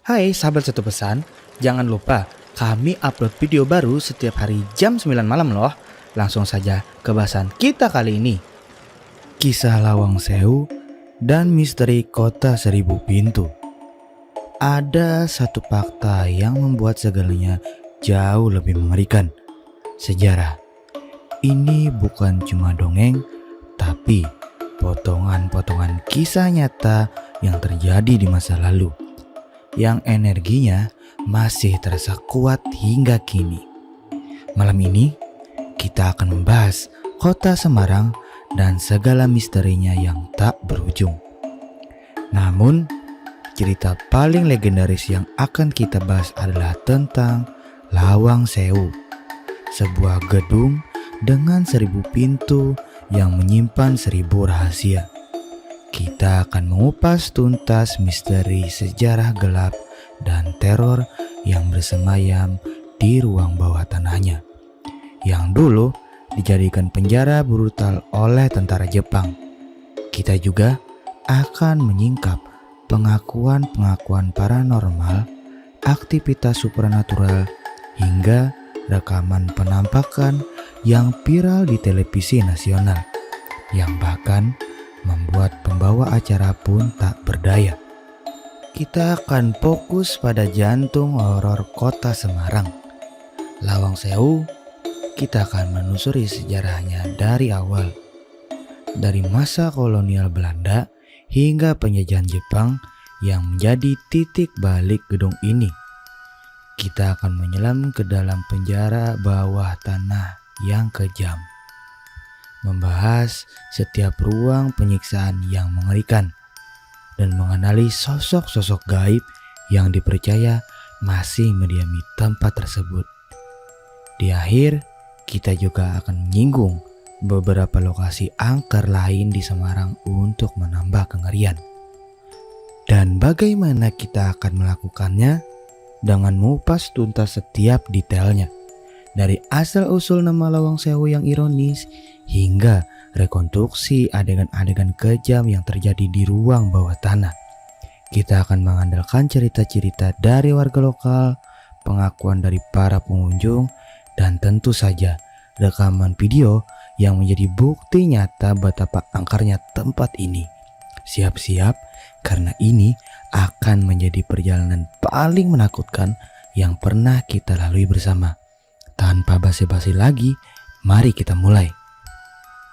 Hai sahabat satu pesan, jangan lupa kami upload video baru setiap hari jam 9 malam loh. Langsung saja ke bahasan kita kali ini. Kisah Lawang Sewu dan misteri kota seribu pintu. Ada satu fakta yang membuat segalanya jauh lebih mengerikan. Sejarah. Ini bukan cuma dongeng, tapi potongan-potongan kisah nyata yang terjadi di masa lalu, yang energinya masih terasa kuat hingga kini. Malam ini kita akan membahas kota Semarang dan segala misterinya yang tak berujung. Namun cerita paling legendaris yang akan kita bahas adalah tentang Lawang Sewu, sebuah gedung dengan 1000 pintu yang menyimpan 1000 rahasia. Kita akan mengupas tuntas misteri sejarah gelap dan teror yang bersemayam di ruang bawah tanahnya, yang dulu dijadikan penjara brutal oleh tentara Jepang. Kita juga akan menyingkap pengakuan-pengakuan paranormal, aktivitas supranatural, hingga rekaman penampakan yang viral di televisi nasional, yang bahkan membuat pembawa acara pun tak berdaya. Kita akan fokus pada jantung horor kota Semarang, Lawang Sewu. Kita akan menelusuri sejarahnya dari awal, dari masa kolonial Belanda hingga penjajahan Jepang yang menjadi titik balik gedung ini. Kita akan menyelam ke dalam penjara bawah tanah yang kejam, membahas setiap ruang penyiksaan yang mengerikan, dan mengenali sosok-sosok gaib yang dipercaya masih mendiami tempat tersebut. Di akhir, kita juga akan menyinggung beberapa lokasi angker lain di Semarang untuk menambah kengerian. Dan bagaimana kita akan melakukannya dengan mengupas tuntas setiap detailnya, dari asal-usul nama Lawang Sewu yang ironis hingga rekonstruksi adegan-adegan kejam yang terjadi di ruang bawah tanah. Kita akan mengandalkan cerita-cerita dari warga lokal, pengakuan dari para pengunjung, dan tentu saja rekaman video yang menjadi bukti nyata betapa angkernya tempat ini. Siap-siap, karena ini akan menjadi perjalanan paling menakutkan yang pernah kita lalui bersama. Tanpa basa-basi lagi, mari kita mulai.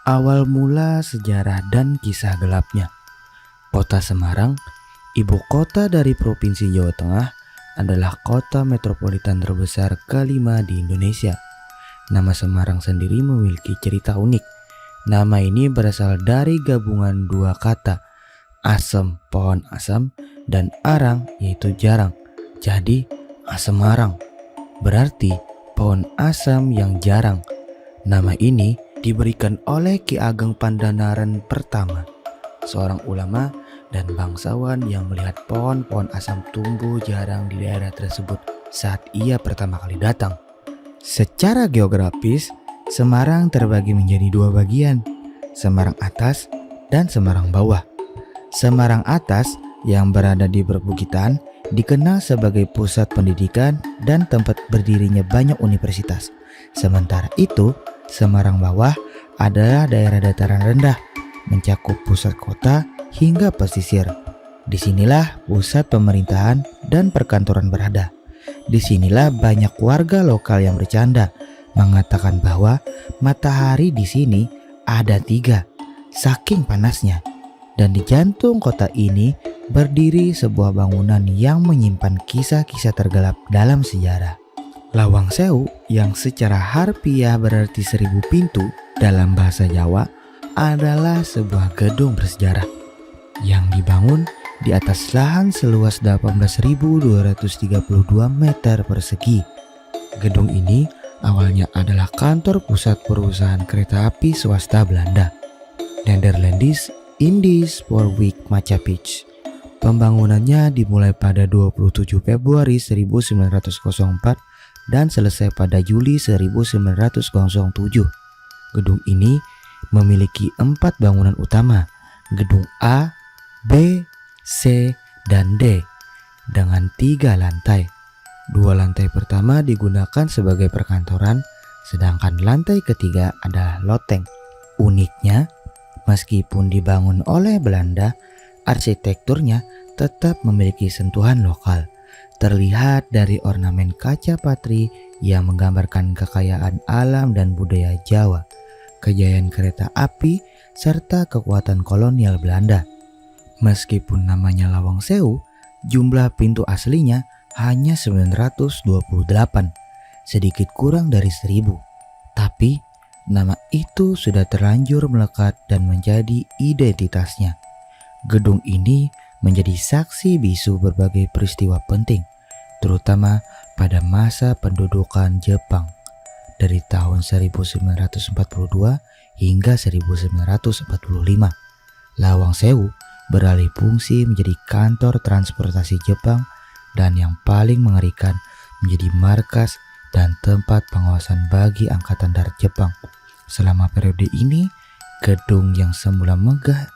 Awal mula sejarah dan kisah gelapnya. Kota Semarang, ibu kota dari Provinsi Jawa Tengah, adalah kota metropolitan terbesar kelima di Indonesia. Nama Semarang sendiri memiliki cerita unik. Nama ini berasal dari gabungan dua kata, asem, pohon asam, dan arang, yaitu jarang. Jadi, Asemarang berarti pohon asam yang jarang. Nama ini diberikan oleh Ki Ageng Pandanaran pertama, seorang ulama dan bangsawan yang melihat pohon-pohon asam tumbuh jarang di daerah tersebut saat ia pertama kali datang. Secara geografis, Semarang terbagi menjadi dua bagian, Semarang Atas dan Semarang Bawah. Semarang Atas yang berada di perbukitan dikenal sebagai pusat pendidikan dan tempat berdirinya banyak universitas. Sementara itu, Semarang Bawah adalah daerah dataran rendah, mencakup pusat kota hingga pesisir. Disinilah pusat pemerintahan dan perkantoran berada. Disinilah banyak warga lokal yang bercanda, mengatakan bahwa matahari di sini ada 3, saking panasnya. Dan di jantung kota ini berdiri sebuah bangunan yang menyimpan kisah-kisah tergelap dalam sejarah. Lawang Sewu, yang secara harfiah berarti 1000 pintu dalam bahasa Jawa, adalah sebuah gedung bersejarah yang dibangun di atas lahan seluas 18.232 meter persegi. Gedung ini awalnya adalah kantor pusat perusahaan kereta api swasta Belanda, Nederlandse Indisch Spoorweg Maatschappij. Pembangunannya dimulai pada 27 Februari 1904 dan selesai pada Juli 1907. Gedung ini memiliki 4 bangunan utama, gedung A, B, C, dan D. dengan 3 lantai. 2 lantai pertama digunakan sebagai perkantoran, sedangkan lantai ketiga adalah loteng. Uniknya, meskipun dibangun oleh Belanda, arsitekturnya tetap memiliki sentuhan lokal. Terlihat dari ornamen kaca patri yang menggambarkan kekayaan alam dan budaya Jawa, kejayaan kereta api, serta kekuatan kolonial Belanda. Meskipun namanya Lawang Sewu, jumlah pintu aslinya hanya 928, sedikit kurang dari 1000. Tapi nama itu sudah terlanjur melekat dan menjadi identitasnya. Gedung ini menjadi saksi bisu berbagai peristiwa penting, terutama pada masa pendudukan Jepang dari tahun 1942 hingga 1945. Lawang Sewu beralih fungsi menjadi kantor transportasi Jepang dan yang paling mengerikan menjadi markas dan tempat pengawasan bagi Angkatan Darat Jepang. Selama periode ini, gedung yang semula megah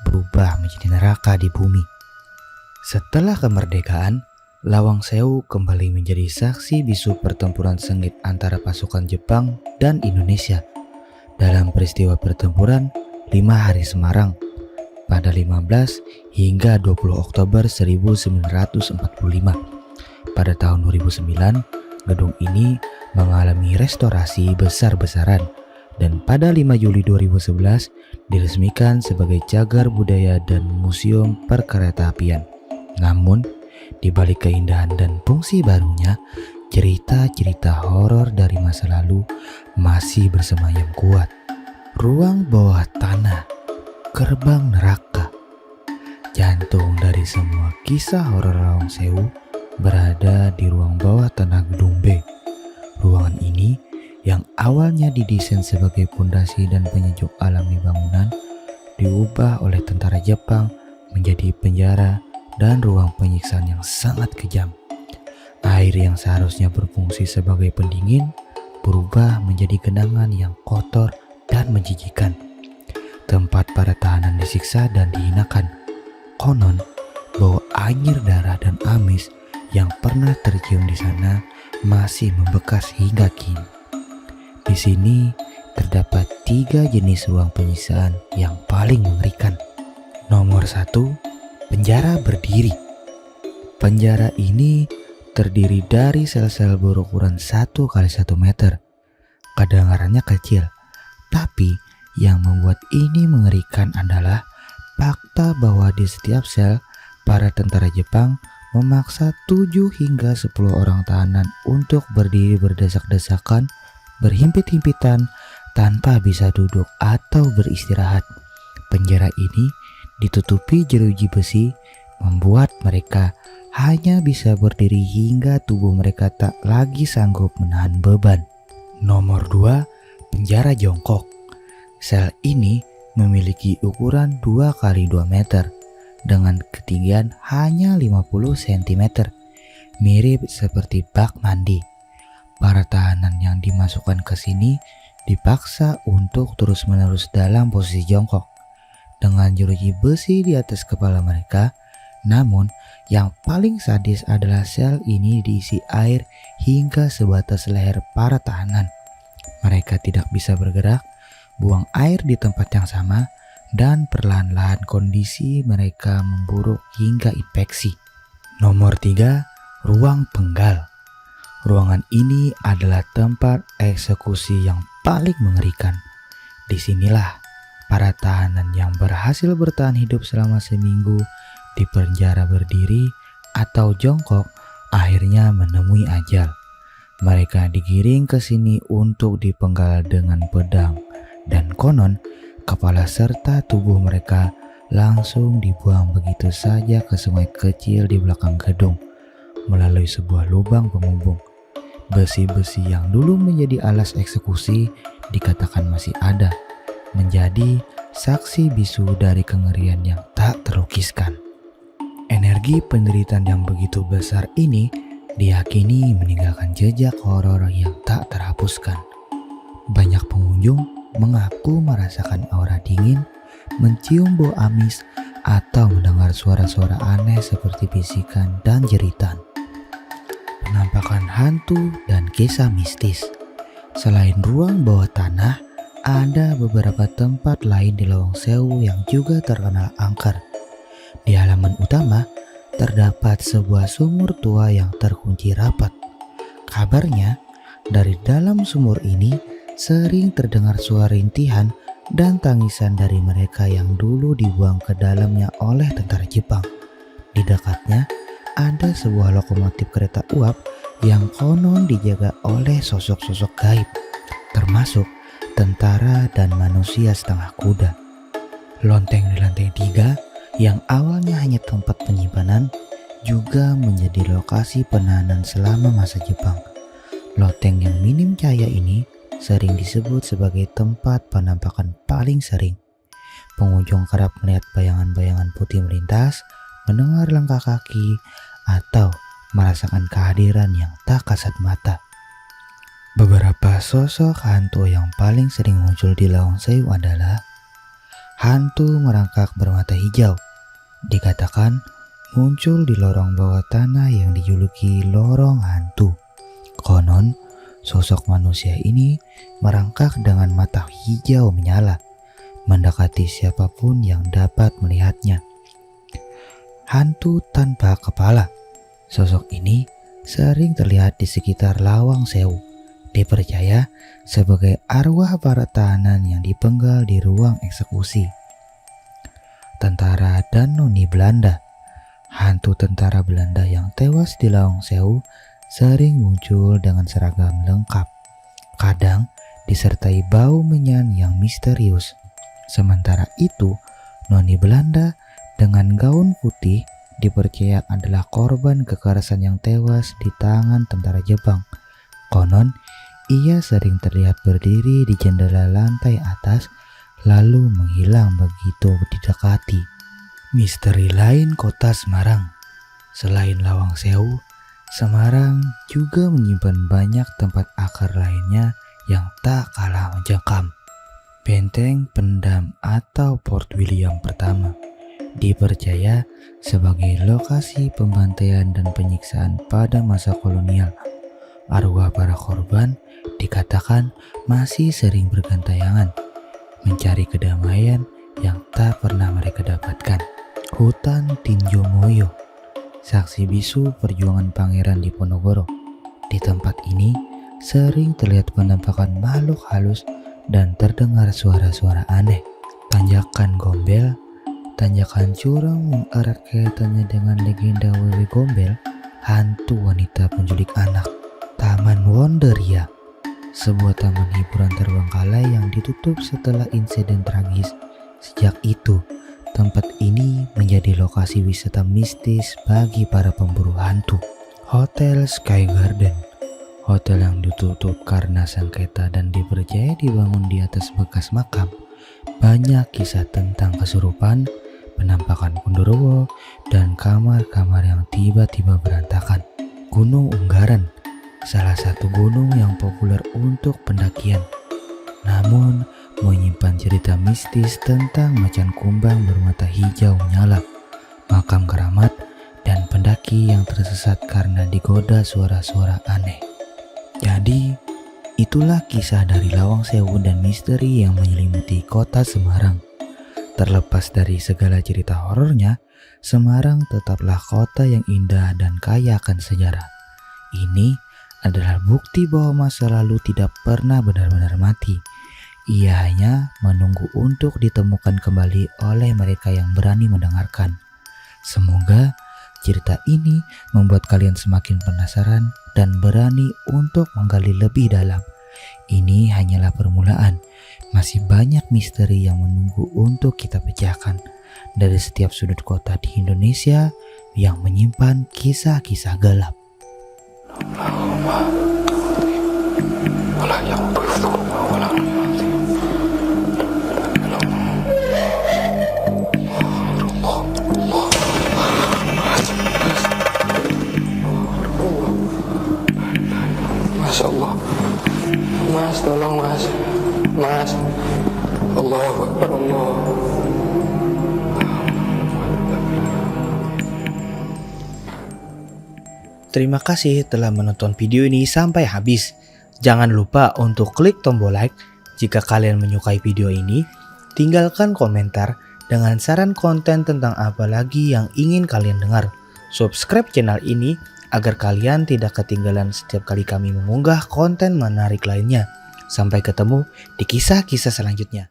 berubah menjadi neraka di bumi. Setelah kemerdekaan, Lawang Sewu kembali menjadi saksi bisu pertempuran sengit antara pasukan Jepang dan Indonesia. Dalam peristiwa pertempuran 5 Hari Semarang pada 15 hingga 20 Oktober 1945. Pada tahun 2009, gedung ini mengalami restorasi besar-besaran dan pada 5 Juli 2011 diresmikan sebagai cagar budaya dan museum perkeretaapian. Namun, di balik keindahan dan fungsi barunya, cerita-cerita horor dari masa lalu masih bersemayam kuat. Ruang bawah tanah, gerbang neraka. Jantung dari semua kisah horor Lawang Sewu berada di ruang bawah tanah gedung B. Ruangan ini yang awalnya didesain sebagai pondasi dan penyejuk alami bangunan diubah oleh tentara Jepang menjadi penjara dan ruang penyiksaan yang sangat kejam. Air yang seharusnya berfungsi sebagai pendingin berubah menjadi genangan yang kotor dan menjijikan. Tempat para tahanan disiksa dan dihinakan. Konon, bau anyir darah dan amis yang pernah tercium di sana masih membekas hingga kini. Di sini terdapat 3 jenis ruang penyiksaan yang paling mengerikan. Nomor 1, penjara berdiri. Penjara ini terdiri dari sel-sel berukuran 1 x 1 meter. Kedengarannya kecil, tapi yang membuat ini mengerikan adalah fakta bahwa di setiap sel, para tentara Jepang memaksa 7 hingga 10 orang tahanan untuk berdiri berdesak-desakan, berhimpit-himpitan, tanpa bisa duduk atau beristirahat. Penjara ini ditutupi jeruji besi, membuat mereka hanya bisa berdiri hingga tubuh mereka tak lagi sanggup menahan beban. Nomor 2, penjara jongkok. Sel ini memiliki ukuran 2 x 2 meter dengan ketinggian hanya 50 cm, mirip seperti bak mandi. Para tahanan yang dimasukkan ke sini dipaksa untuk terus-menerus dalam posisi jongkok dengan jeruji besi di atas kepala mereka. Namun yang paling sadis adalah sel ini diisi air hingga sebatas leher para tahanan. Mereka tidak bisa bergerak, buang air di tempat yang sama, dan perlahan-lahan kondisi mereka memburuk hingga infeksi. Nomor 3, ruang penggal. Ruangan ini adalah tempat eksekusi yang paling mengerikan. Disinilah para tahanan yang berhasil bertahan hidup selama seminggu di penjara berdiri atau jongkok akhirnya menemui ajal. Mereka digiring ke sini untuk dipenggal dengan pedang, dan konon kepala serta tubuh mereka langsung dibuang begitu saja ke sungai kecil di belakang gedung melalui sebuah lubang penghubung. Besi-besi yang dulu menjadi alas eksekusi dikatakan masih ada, menjadi saksi bisu dari kengerian yang tak terlukiskan. Energi penderitaan yang begitu besar ini diyakini meninggalkan jejak horor yang tak terhapuskan. Banyak pengunjung mengaku merasakan aura dingin, mencium bau amis, atau mendengar suara-suara aneh seperti bisikan dan jeritan. Penampakan hantu dan kisah mistis. Selain ruang bawah tanah, ada beberapa tempat lain di Lawang Sewu yang juga terkenal angker. Di halaman utama, terdapat sebuah sumur tua yang terkunci rapat. Kabarnya, dari dalam sumur ini sering terdengar suara rintihan dan tangisan dari mereka yang dulu dibuang ke dalamnya oleh tentara Jepang. Di dekatnya, ada sebuah lokomotif kereta uap yang konon dijaga oleh sosok-sosok gaib, termasuk tentara dan manusia setengah kuda. Lonteng di lantai 3 yang awalnya hanya tempat penyimpanan juga menjadi lokasi penahanan selama masa Jepang. Loteng yang minim cahaya ini sering disebut sebagai tempat penampakan paling sering. Pengunjung kerap melihat bayangan-bayangan putih melintas, mendengar langkah kaki, atau merasakan kehadiran yang tak kasat mata. Beberapa sosok hantu yang paling sering muncul di Lawang Sewu adalah hantu merangkak bermata hijau. Dikatakan muncul di lorong bawah tanah yang dijuluki lorong hantu. Konon, sosok manusia ini merangkak dengan mata hijau menyala, mendekati siapapun yang dapat melihatnya. Hantu tanpa kepala. Sosok ini sering terlihat di sekitar Lawang Sewu. Dipercaya sebagai arwah para tahanan yang dipenggal di ruang eksekusi. Tentara dan noni Belanda. Hantu tentara Belanda yang tewas di Lawang Sewu sering muncul dengan seragam lengkap. Kadang disertai bau menyan yang misterius. Sementara itu, noni Belanda dengan gaun putih dipercaya adalah korban kekerasan yang tewas di tangan tentara Jepang. Konon, ia sering terlihat berdiri di jendela lantai atas lalu menghilang begitu didekati. Misteri lain kota Semarang. Selain Lawang Sewu, Semarang juga menyimpan banyak tempat akar lainnya yang tak kalah mencekam. Benteng Pendam atau Fort William pertama dipercaya sebagai lokasi pembantaian dan penyiksaan pada masa kolonial. Arwah para korban dikatakan masih sering bergantayangan mencari kedamaian yang tak pernah mereka dapatkan. Hutan Tinjo Moyo, saksi bisu perjuangan pangeran Diponegoro. Di tempat ini sering terlihat penampakan makhluk halus dan terdengar suara-suara aneh. Tanjakan Gombel, tanjakan curang yang erat kaitannya dengan legenda Wewe Gombel, hantu wanita penculik anak. Taman Wonderia, sebuah taman hiburan terbengkalai yang ditutup setelah insiden tragis. Sejak itu, tempat ini menjadi lokasi wisata mistis bagi para pemburu hantu. Hotel Sky Garden, hotel yang ditutup karena sengketa dan dipercaya dibangun di atas bekas makam. Banyak kisah tentang kesurupan, penampakan Gondorowo, dan kamar-kamar yang tiba-tiba berantakan. Gunung Unggaran, salah satu gunung yang populer untuk pendakian, namun menyimpan cerita mistis tentang macan kumbang bermata hijau menyala, makam keramat, dan pendaki yang tersesat karena digoda suara-suara aneh. Jadi, itulah kisah dari Lawang Sewu dan misteri yang menyelimuti kota Semarang. Terlepas dari segala cerita horornya, Semarang tetaplah kota yang indah dan kaya akan sejarah. Ini adalah bukti bahwa masa lalu tidak pernah benar-benar mati. Ia hanya menunggu untuk ditemukan kembali oleh mereka yang berani mendengarkan. Semoga cerita ini membuat kalian semakin penasaran dan berani untuk menggali lebih dalam. Ini hanyalah permulaan. Masih banyak misteri yang menunggu untuk kita pecahkan dari setiap sudut kota di Indonesia yang menyimpan kisah-kisah gelap. Masya Allah, Mas, tolong Mas, Mas, Allahu Akbar, Allah. Terima kasih telah menonton video ini sampai habis. Jangan lupa untuk klik tombol like jika kalian menyukai video ini. Tinggalkan komentar dengan saran konten tentang apa lagi yang ingin kalian dengar. Subscribe channel ini agar kalian tidak ketinggalan setiap kali kami mengunggah konten menarik lainnya. Sampai ketemu di kisah-kisah selanjutnya.